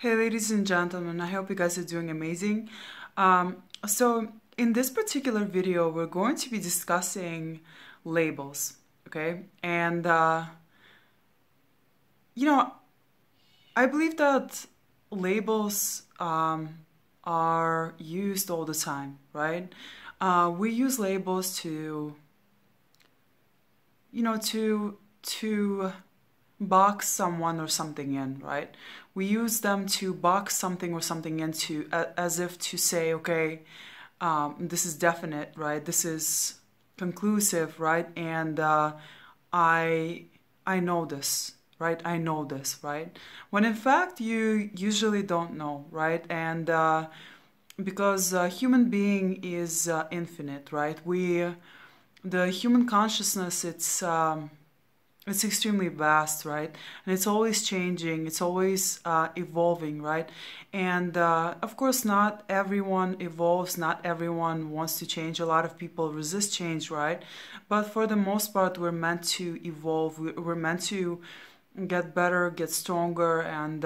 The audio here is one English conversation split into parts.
Hey ladies and gentlemen, I hope you guys are doing amazing. So in this particular video, we're going to be discussing labels, okay? And you know, I believe that labels are used all the time, right? We use labels to, to box someone or something in, right? We use them to box something or something into as if to say, okay, this is definite, right? This is conclusive, right? And I know this, right? I know this, right? When in fact you usually don't know, right? And because human being is infinite, right? The human consciousness, it's extremely vast, right? And it's always changing, it's always evolving, right? And of course, not everyone evolves, not everyone wants to change. A lot of people resist change, right? But for the most part, we're meant to evolve, we're meant to get better, get stronger, and,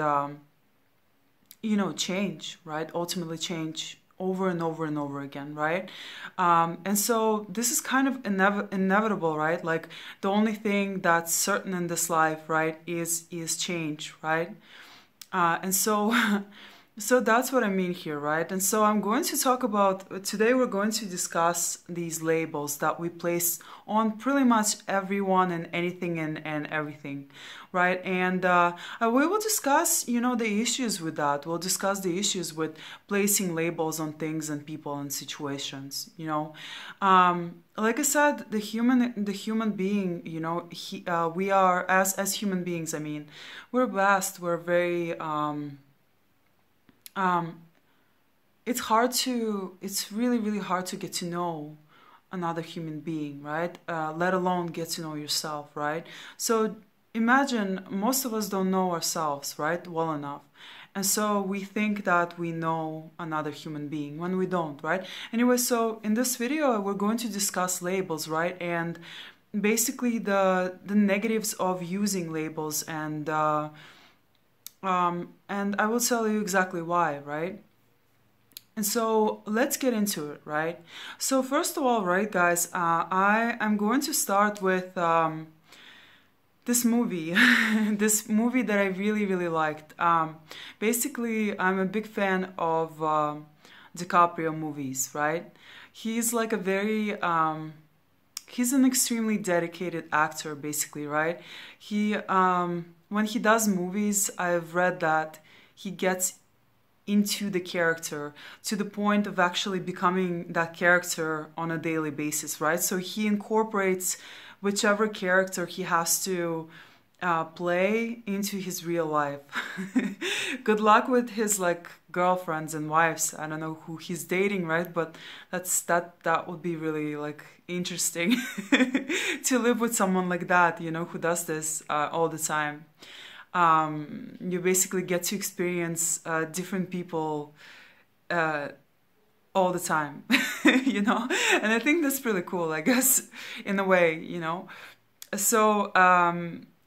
change, right? Ultimately change over and over and over again, right? And so this is kind of inevitable, right? Like the only thing that's certain in this life, right, is change, right? And so so that's what I mean here, right? And so I'm going to talk about, today we're going to discuss these labels that we place on pretty much everyone and anything and everything, right? And we will discuss, the issues with that. We'll discuss the issues with placing labels on things and people and situations, like I said, the human being, we are, as human beings, I mean, we're vast, we're very, it's really, really hard to get to know another human being, right? Let alone get to know yourself, right? So imagine most of us don't know ourselves, right, well enough. And so we think that we know another human being when we don't, right? Anyway, so in this video, we're going to discuss labels, right? And basically the negatives of using labels, and I will tell you exactly why, right? And so let's get into it, right? So first of all, right, guys, I am going to start with this movie, this movie that I really, really liked. Basically, I'm a big fan of DiCaprio movies, right? He's like he's an extremely dedicated actor, basically, right? When he does movies, I've read that he gets into the character to the point of actually becoming that character on a daily basis, right? So he incorporates whichever character he has to play into his real life. Good luck with his girlfriends and wives. I don't know who he's dating, right? But that would be really interesting to live with someone like that, who does this all the time. You basically get to experience different people all the time, and I think that's really cool, I guess, in a way, So,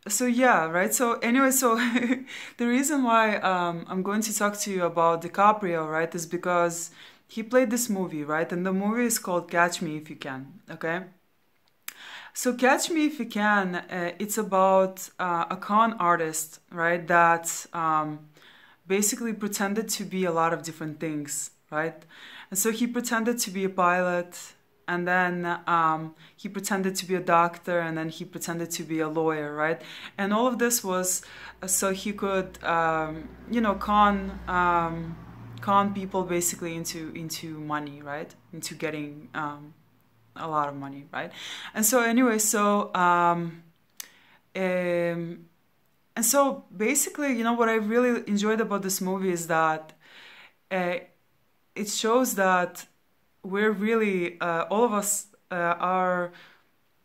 so yeah, right? So anyway, so the reason why I'm going to talk to you about DiCaprio, right, is because he played this movie, right? And the movie is called Catch Me If You Can, okay? So Catch Me If You Can, it's about a con artist, right, that basically pretended to be a lot of different things, right? And so he pretended to be a pilot, and then he pretended to be a doctor, and then he pretended to be a lawyer, right? And all of this was so he could, con people basically into money, right? Into getting a lot of money, right? And so anyway, and so basically, what I really enjoyed about this movie is that it shows that we're really, all of us are,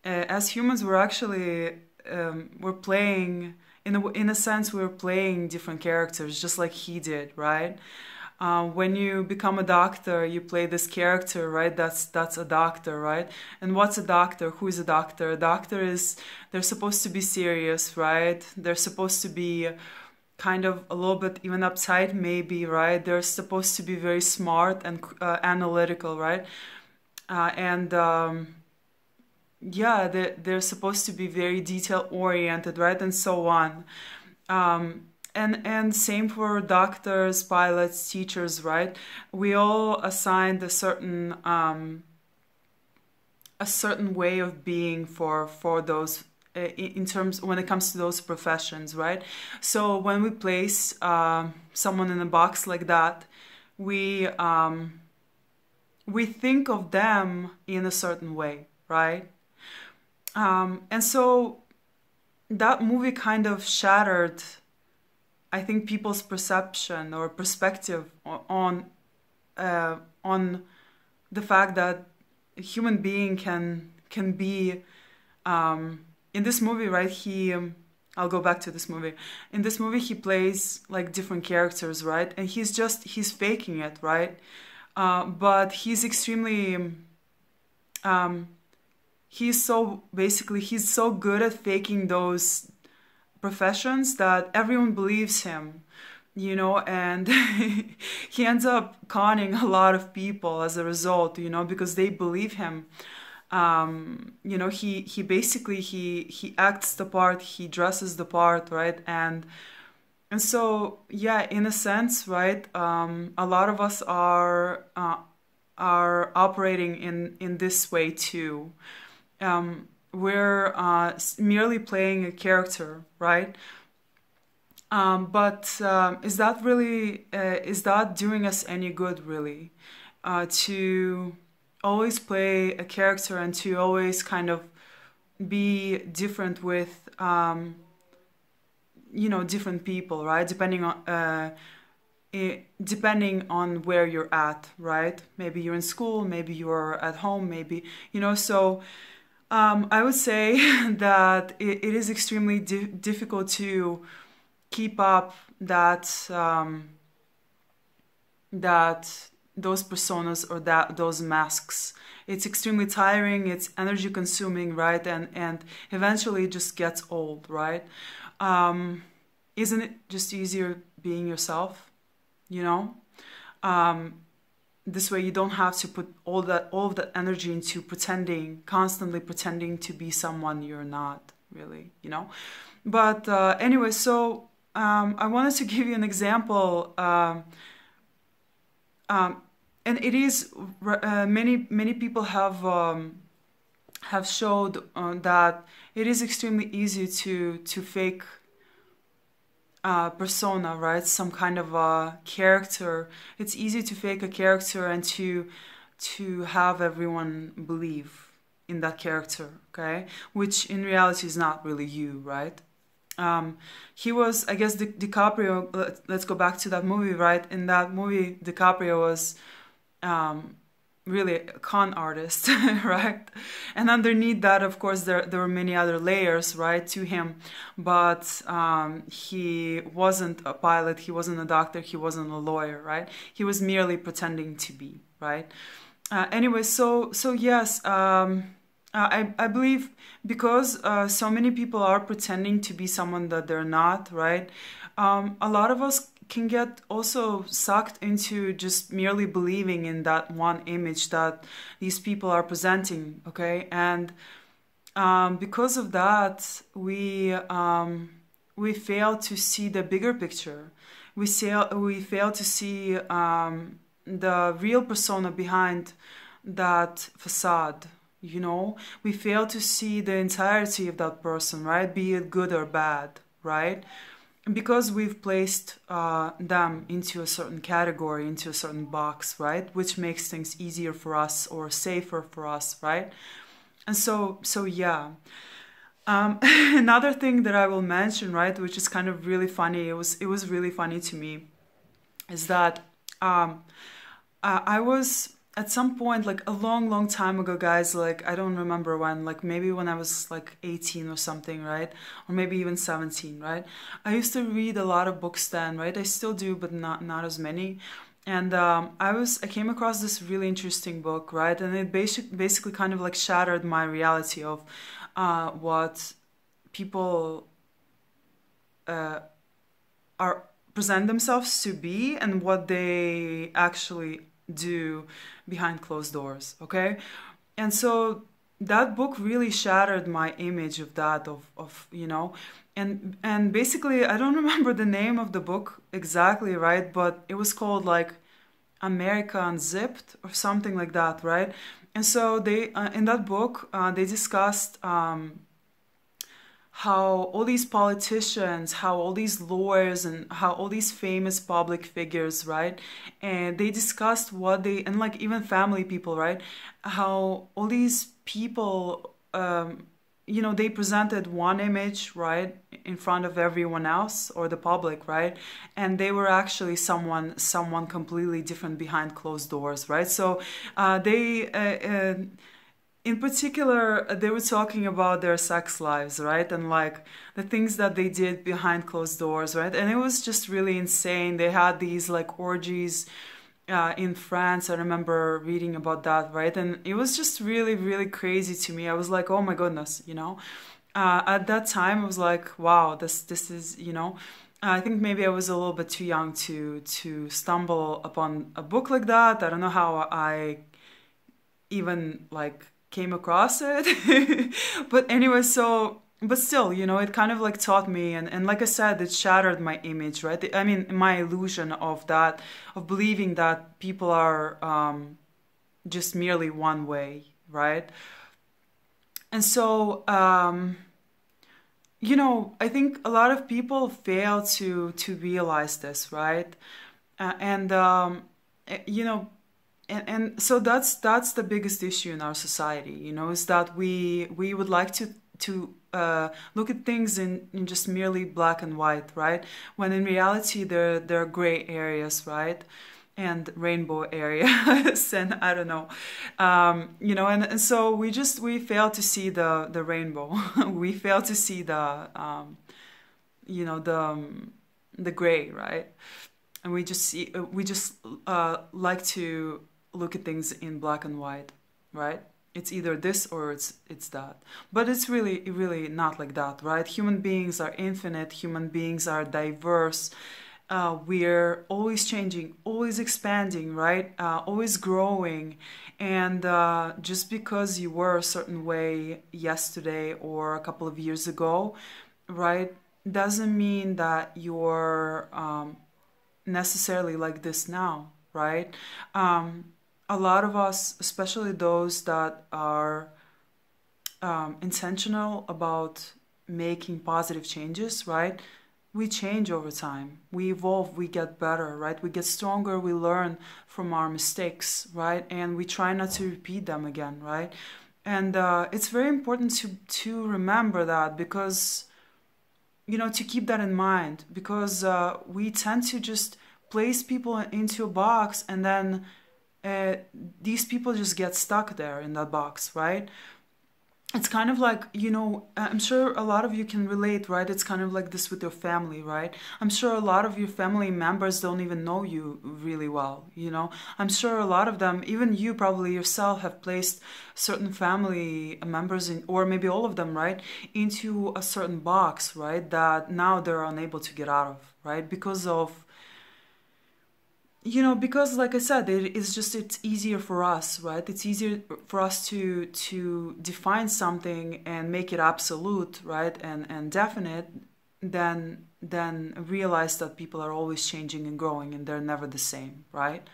as humans, we're actually, we're playing, in a sense, we're playing different characters, just like he did, right? When you become a doctor, you play this character, right? That's a doctor, right? And what's a doctor? Who is a doctor? A doctor is, they're supposed to be serious, right? They're supposed to be kind of a little bit even uptight, maybe, right? They're supposed to be very smart and analytical, right? And yeah, they're supposed to be very detail oriented, right? And so on. And same for doctors, pilots, teachers, right? We all assigned a certain way of being for those in terms when it comes to those professions, right? So when we place someone in a box like that, we think of them in a certain way, right? And so that movie kind of shattered, I think, people's perception or perspective on the fact that a human being can be in this movie, right? I'll go back to this movie. In this movie, he plays like different characters, right? And he's faking it, right? But he's extremely he's so good at faking those professions that everyone believes him, and he ends up conning a lot of people as a result, because they believe him. He basically he acts the part, he dresses the part, right? And so, yeah, in a sense, right, a lot of us are operating in this way too. We're merely playing a character, right? But is that doing us any good, really? To always play a character and to always kind of be different with, different people, right? Depending on where you're at, right? Maybe you're in school, maybe you're at home, maybe, so I would say that it is extremely difficult to keep up that those personas or those masks. It's extremely tiring, it's energy consuming, right? And eventually it just gets old, right? Isn't it just easier being yourself, this way you don't have to put all of that energy into constantly pretending to be someone you're not really, But anyway, so I wanted to give you an example, and it is many people have showed that it is extremely easy to fake persona, right? Some kind of a character. It's easy to fake a character and to have everyone believe in that character, okay? Which in reality is not really you, right? He was, I guess, DiCaprio. Let's go back to that movie, right? In that movie, DiCaprio was really a con artist, right? And underneath that, of course, there were many other layers, right, to him. But he wasn't a pilot, he wasn't a doctor, he wasn't a lawyer, right? He was merely pretending to be, right? Anyway, so yes, I believe because so many people are pretending to be someone that they're not, right? A lot of us can get also sucked into just merely believing in that one image that these people are presenting, okay? And because of that, we fail to see the bigger picture. We fail to see the real persona behind that facade. We fail to see the entirety of that person, right? Be it good or bad, right? Because we've placed them into a certain category, into a certain box, right? Which makes things easier for us or safer for us, right? And so yeah. Another thing that I will mention, right, which is kind of really funny, it was really funny to me, is that I was at some point, like a long time ago, guys, like I don't remember when, like maybe when I was like 18 or something, right? Or maybe even 17, right? I used to read a lot of books then, right? I still do, but not as many. And I came across this really interesting book, right? And it basically kind of like shattered my reality of what people are present themselves to be and what they actually do behind closed doors. Okay, and so that book really shattered my image of that of and basically I don't remember the name of the book exactly, right, but it was called like America Unzipped or something like that, right? And so they in that book they discussed how all these politicians, how all these lawyers, and how all these famous public figures, right? And they discussed what they, and like even family people, right? How all these people, they presented one image, right, in front of everyone else or the public, right? And they were actually someone completely different behind closed doors, right? So they in particular, they were talking about their sex lives, right? And like the things that they did behind closed doors, right? And it was just really insane. They had these like orgies in France. I remember reading about that, right? And it was just really, really crazy to me. I was like, oh my goodness, At that time, I was like, wow, this is, I think maybe I was a little bit too young to stumble upon a book like that. I don't know how I even like came across it. But anyway, so but still, it kind of like taught me, and like I said, it shattered my image, right? I mean, my illusion of that, of believing that people are just merely one way, right? And so I think a lot of people fail to realize this, right? And you know and so that's the biggest issue in our society, is that we would like to look at things in just merely black and white, right? When in reality there are gray areas, right? And rainbow areas, and I don't know, and so we fail to see the rainbow. We fail to see you know the the gray, right? And we just like to look at things in black and white, right? It's either this or it's that. But it's really not like that, right? Human beings are infinite. Human beings are diverse. We're always changing, always expanding, right? Always growing. And just because you were a certain way yesterday or a couple of years ago, right, doesn't mean that you're necessarily like this now, right? A lot of us, especially those that are intentional about making positive changes, right? We change over time. We evolve, we get better, right? We get stronger, we learn from our mistakes, right? And we try not to repeat them again, right? And it's very important to remember that, because to keep that in mind, because we tend to just place people into a box, and then these people just get stuck there in that box, right? It's kind of like, I'm sure a lot of you can relate, right? It's kind of like this with your family, right? I'm sure a lot of your family members don't even know you really well, I'm sure a lot of them, even you probably yourself, have placed certain family members in, or maybe all of them, right, into a certain box, right, that now they're unable to get out of, right? Because like I said, it's easier for us, right? It's easier for us to define something and make it absolute, right? And definite, than realize that people are always changing and growing, and they're never the same, right?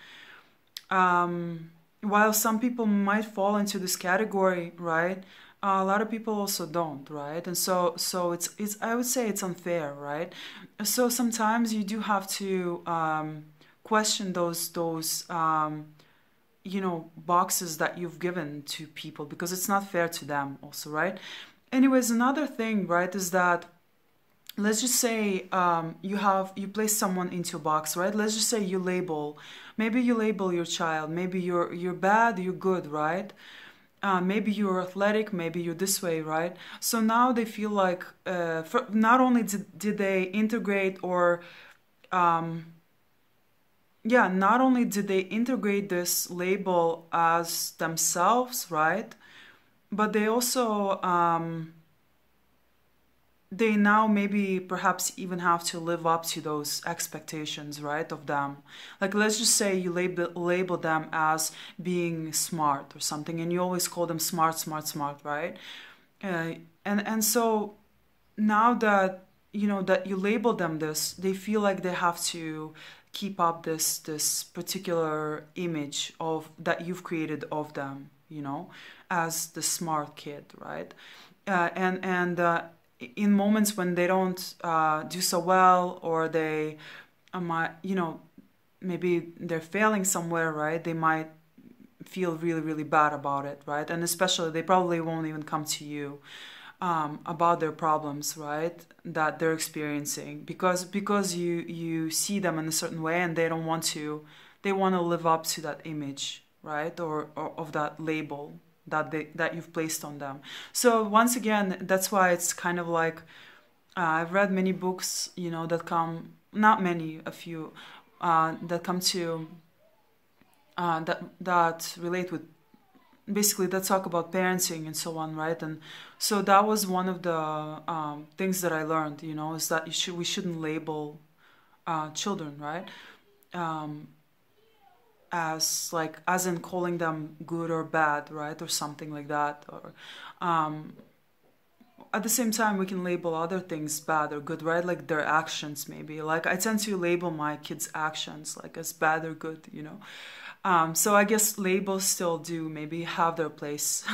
While some people might fall into this category, right? A lot of people also don't, right? And so it's I would say it's unfair, right? So sometimes you do have to question those boxes that you've given to people, because it's not fair to them also, right? Anyways, another thing, right, is that, let's just say you place someone into a box, right? Let's just say maybe you label your child, maybe you're bad, you're good, right? Maybe you're athletic, maybe you're this way, right? So now they feel like not only did they integrate or not only did they integrate this label as themselves, right? But they also they now maybe perhaps even have to live up to those expectations, right, of them. Like, let's just say you label them as being smart or something, and you always call them smart, smart, smart, right? And so now that that you label them this, they feel like they have to keep up this particular image of that you've created of them, as the smart kid, right? And in moments when they don't do so well, or they might, maybe they're failing somewhere, right? They might feel really, really bad about it, right? And especially they probably won't even come to you about their problems, right, that they're experiencing, because you see them in a certain way, and they don't want to, they want to live up to that image, right, or of that label that you've placed on them. So once again, that's why it's kind of like I've read many books, that come, not many, a few, that come to that relate with, basically, that talk about parenting and so on, right? And so that was one of the things that I learned, is that we shouldn't label children, right? As in calling them good or bad, right, or something like that. Or at the same time, we can label other things bad or good, right? Like their actions, maybe. Like I tend to label my kids' actions like as bad or good, So I guess labels still do maybe have their place.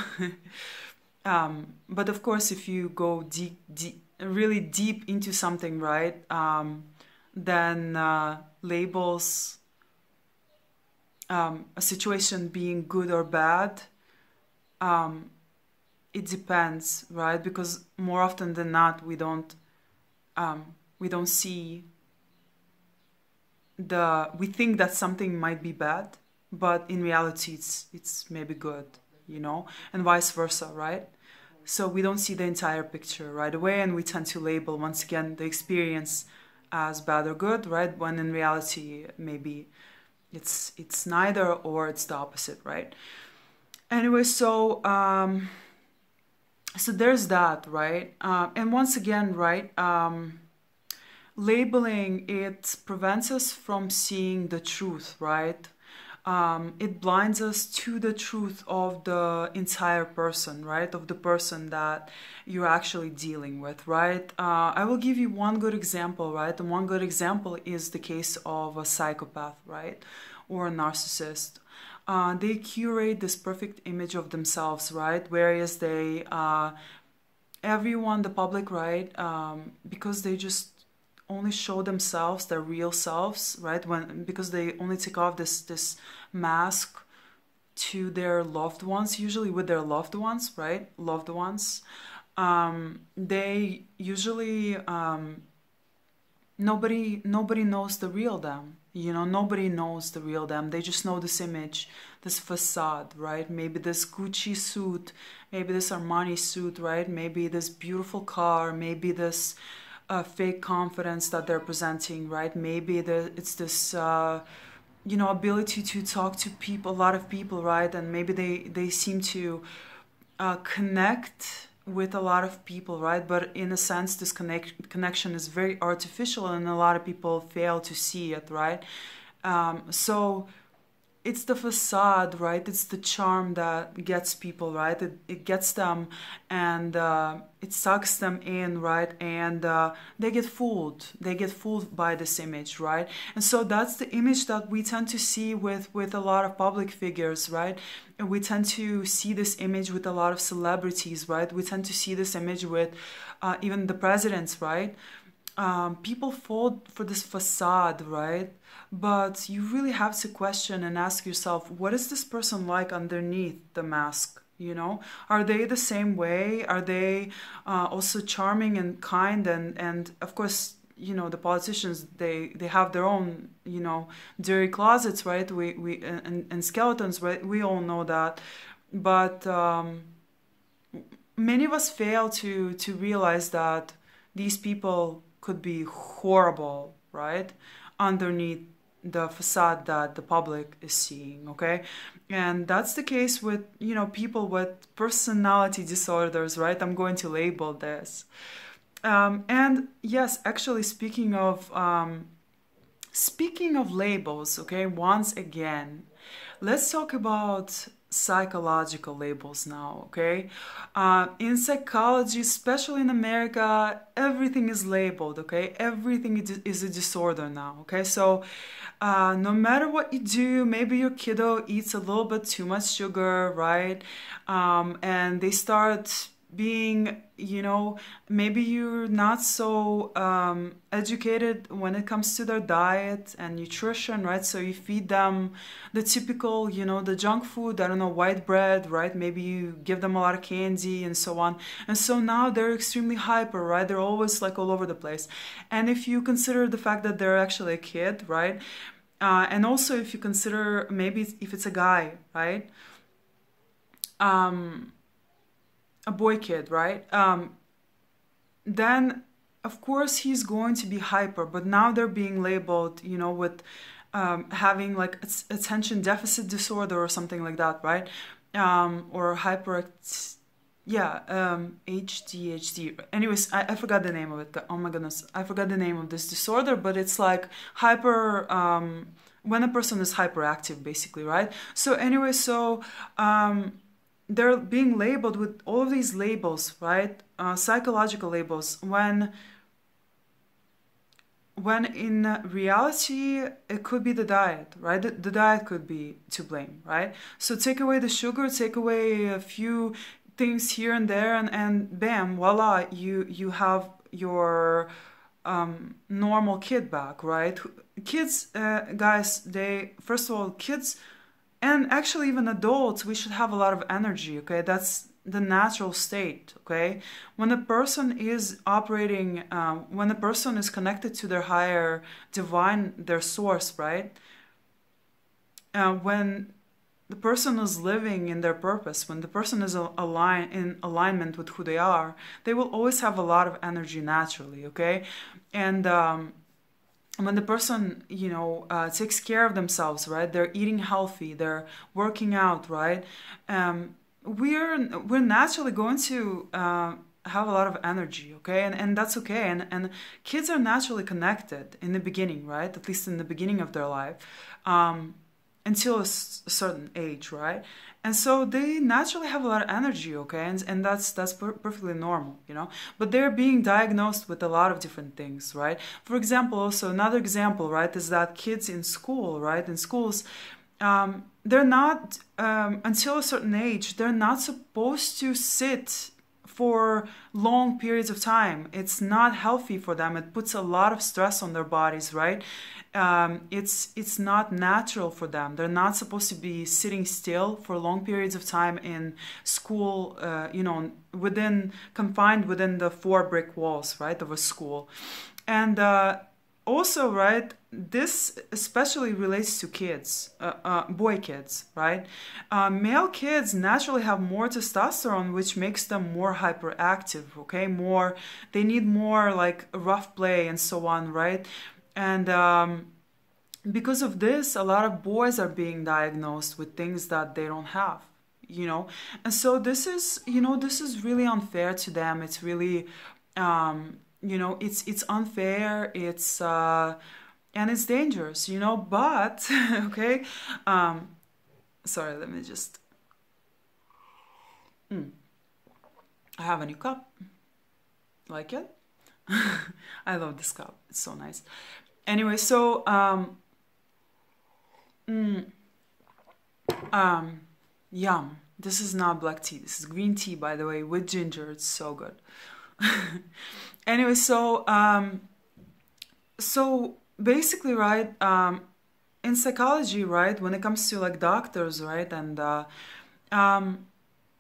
But of course, if you go really deep into something, right, then labels, a situation being good or bad, it depends, right? Because more often than not, we don't see we think that something might be bad, but in reality it's maybe good, and vice versa, right? So we don't see the entire picture right away, and we tend to label, once again, the experience as bad or good, right, when in reality maybe it's neither, or it's the opposite, right? Anyway, so there's that, right? And once again, right, labeling, it prevents us from seeing the truth, right? It blinds us to the truth of the entire person, right? Of the person that you're actually dealing with, right? I will give you one good example, right? And one good example is the case of a psychopath, right? Or a narcissist. They curate this perfect image of themselves, right? Whereas they, everyone, the public, right? Because they just only show themselves, their real selves, right? Because they only take off this mask to their loved ones, usually with their loved ones, right? Loved ones. They usually nobody knows the real them. Nobody knows the real them. They just know this image, this facade, right? Maybe this Gucci suit, maybe this Armani suit, right? Maybe this beautiful car, maybe this fake confidence that they're presenting, right? Maybe it's this ability to talk to people, a lot of people, right? And maybe they seem to connect with a lot of people, right? But in a sense, this connection is very artificial, and a lot of people fail to see it, right? So it's the facade, right? It's the charm that gets people, right? It gets them, and it sucks them in, right? And they get fooled. They get fooled by this image, right? And so that's the image that we tend to see with a lot of public figures, right? And we tend to see this image with a lot of celebrities, right? We tend to see this image with even the presidents, right? People fall for this facade, right? But you really have to question and ask yourself, what is this person like underneath the mask? Are they the same way? Are they also charming and kind? And of course, the politicians, they have their own, dirty closets, right? And skeletons, right? We all know that. But many of us fail to realize that these people could be horrible, right? Underneath the facade that the public is seeing, okay? And that's the case with, people with personality disorders, right? I'm going to label this. And yes, actually, speaking of labels, okay, once again, let's talk about psychological labels now, okay? In psychology, especially in America, everything is labeled, okay? Everything is a disorder now, okay? So, no matter what you do, maybe your kiddo eats a little bit too much sugar, right? And they start being, maybe you're not so educated when it comes to their diet and nutrition, right? So you feed them the typical, the junk food, I don't know, white bread, right? Maybe you give them a lot of candy and so on. And so now they're extremely hyper, right? They're always like all over the place. And if you consider the fact that they're actually a kid, right? And also if you consider maybe if it's a guy, right? A boy kid, right? Then of course he's going to be hyper, but now they're being labeled, with having like attention deficit disorder or something like that, right? Or HDHD. Anyways, I forgot the name of it. Oh my goodness, I forgot the name of this disorder, but it's like hyper, when a person is hyperactive, basically, right? So anyway, they're being labeled with all of these labels, right? Psychological labels, when in reality it could be the diet, right? The diet could be to blame, right? So take away the sugar, take away a few things here and there, and bam, voila, you have your normal kid back, right? Kids, guys, they, first of all, kids, and actually even adults, we should have a lot of energy, okay? That's the natural state, okay? When a person is operating, when a person is connected to their higher divine, their source, right? When the person is living in their purpose, when the person is in alignment with who they are, they will always have a lot of energy naturally, okay? And when the person, takes care of themselves, right? They're eating healthy, they're working out, right? We're naturally going to have a lot of energy, okay? And that's okay. And kids are naturally connected in the beginning, right? At least in the beginning of their life, until a certain age, right? And so they naturally have a lot of energy, okay? And that's perfectly normal, But they're being diagnosed with a lot of different things, right? For example, also another example, right, is that kids in school, right, in schools, they're not, until a certain age, they're not supposed to sit for long periods of time. It's not healthy for them. It puts a lot of stress on their bodies, right? It's not natural for them. They're not supposed to be sitting still for long periods of time in school, confined within the four brick walls, right, of a school. And also, right, this especially relates to kids, boy kids, right? Male kids naturally have more testosterone, which makes them more hyperactive, okay? They need more like rough play and so on, right? And because of this, a lot of boys are being diagnosed with things that they don't have, And so this is really unfair to them. It's really, it's unfair. It's and it's dangerous, But okay, sorry. Let me just. I have a new cup. Like it? I love this cup. It's so nice. Anyway, so yum. This is not black tea. This is green tea, by the way, with ginger. It's so good. Anyway, so basically, right, in psychology, right, when it comes to like doctors, right, and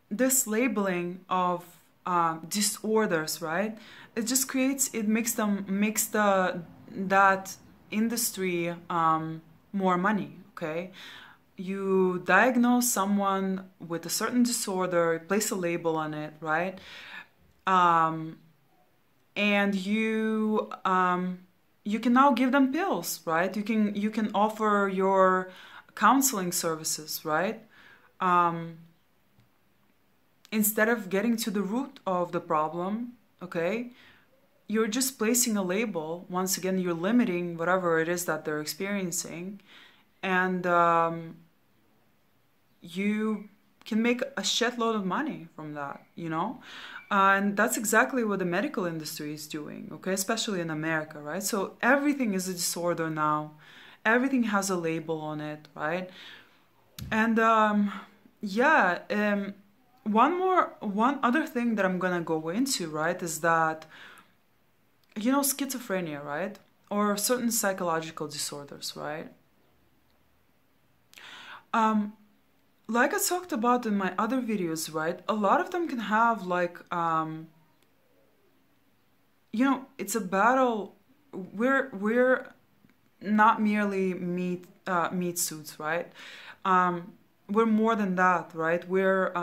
this labeling of disorders, right, it makes that industry more money, okay? You diagnose someone with a certain disorder, place a label on it, right? And you can now give them pills, right? You can offer your counseling services, right? Instead of getting to the root of the problem, okay? you're just placing a label. Once again, you're limiting whatever it is that they're experiencing, and you can make a shitload of money from that, you know? And that's exactly what the medical industry is doing, okay? Especially in America, right? So everything is a disorder now. Everything has a label on it, right? And yeah, one other thing that I'm gonna go into, right, is that, you know, schizophrenia, right? Or certain psychological disorders, right? Like I talked about in my other videos, right? A lot of them can have like, you know, it's a battle. We're not merely meat suits, right? We're more than that, right? We're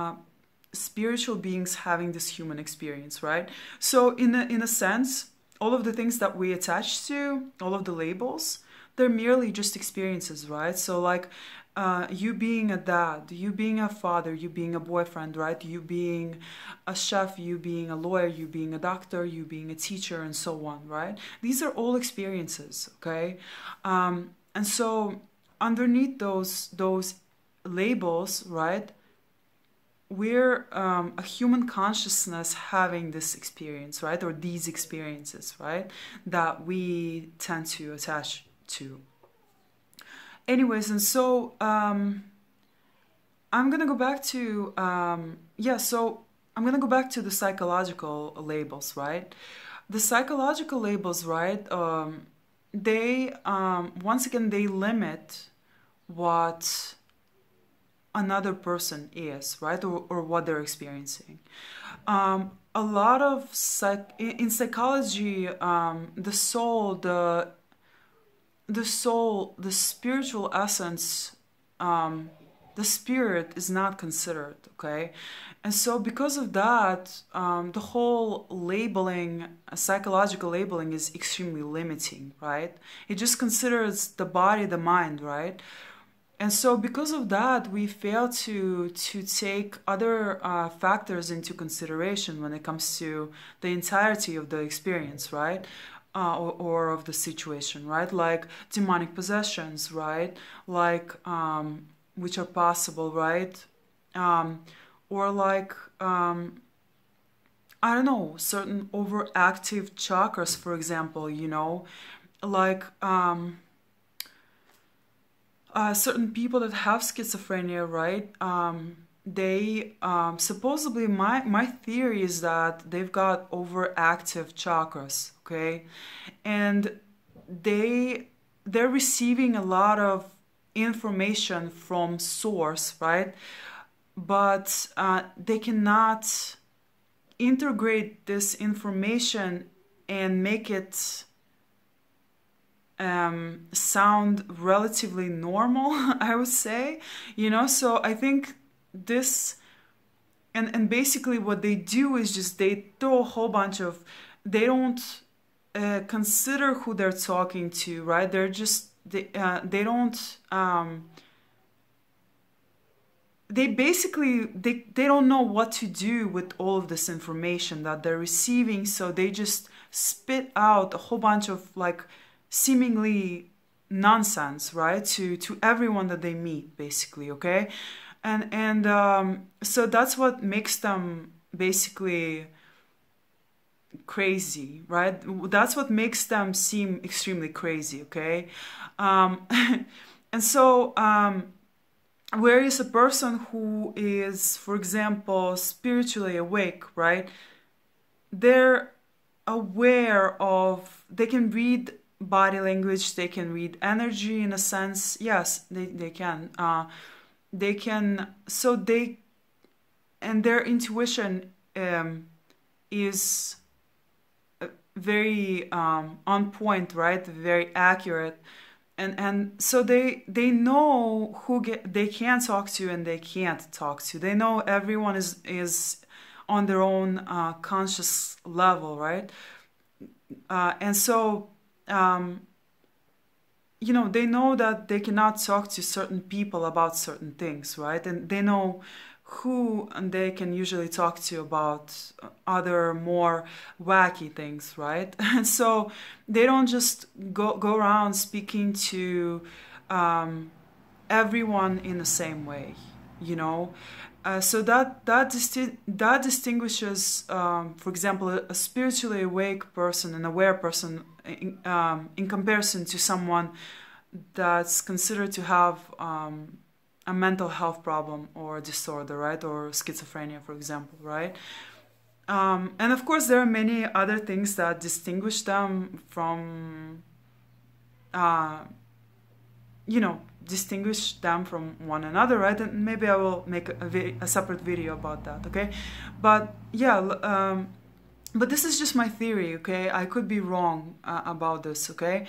spiritual beings having this human experience, right? So in a sense, all of the things that we attach to, all of the labels, they're merely just experiences, right? So like you being a dad, you being a father, you being a boyfriend, right? You being a chef, you being a lawyer, you being a doctor, you being a teacher, and so on, right? These are all experiences, okay? And so underneath those labels, right, we're a human consciousness having this experience, right, or these experiences, right, that we tend to attach to. Anyways, and so I'm gonna go back to so I'm gonna go back to the psychological labels, right? The psychological labels, right? They once again they limit what another person is, right, or what they're experiencing. A lot of in psychology, the soul, the spiritual essence, the spirit is not considered, okay? And so because of that, the whole labeling, psychological labeling is extremely limiting, right? It just considers the body, the mind, right? And so because of that, we fail to take other factors into consideration when it comes to the entirety of the experience, right? Or of the situation, right? Like demonic possessions, right? Like, which are possible, right? Or like, I don't know, certain overactive chakras, for example, you know, like, certain people that have schizophrenia, right? They supposedly, my theory is that they've got overactive chakras, okay, and they're receiving a lot of information from source, right? But they cannot integrate this information and make it sound relatively normal, I would say, you know. So I think this, and basically what they do is just they throw a whole bunch of, they don't consider who they're talking to, right? They're just they don't they basically they don't know what to do with all of this information that they're receiving, so they just spit out a whole bunch of like seemingly nonsense, right, to everyone that they meet, basically, okay? And so that's what makes them basically crazy, right? That's what makes them seem extremely crazy, okay? And so whereas a person who is, for example, spiritually awake, right, they're aware of, they can read body language, they can read energy in a sense. Yes, they can. They can, so they, and their intuition is very on point, right? Very accurate. And so they know who they can talk to and they can't talk to. They know everyone is on their own conscious level, right? And so you know, they know that they cannot talk to certain people about certain things, right? And they know who they can usually talk to about other more wacky things, right? And so they don't just go around speaking to everyone in the same way, you know. So that distinguishes, for example, a spiritually awake person, an aware person, in comparison to someone that's considered to have a mental health problem or disorder, right, or schizophrenia, for example, right. And of course, there are many other things that distinguish them from, distinguish them from one another, right? And maybe I will make a separate video about that, okay? But yeah, but this is just my theory, okay? I could be wrong about this, okay?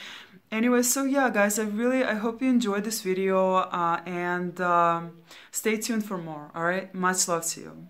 Anyway, so yeah, guys, I hope you enjoyed this video, and stay tuned for more, all right? Much love to you.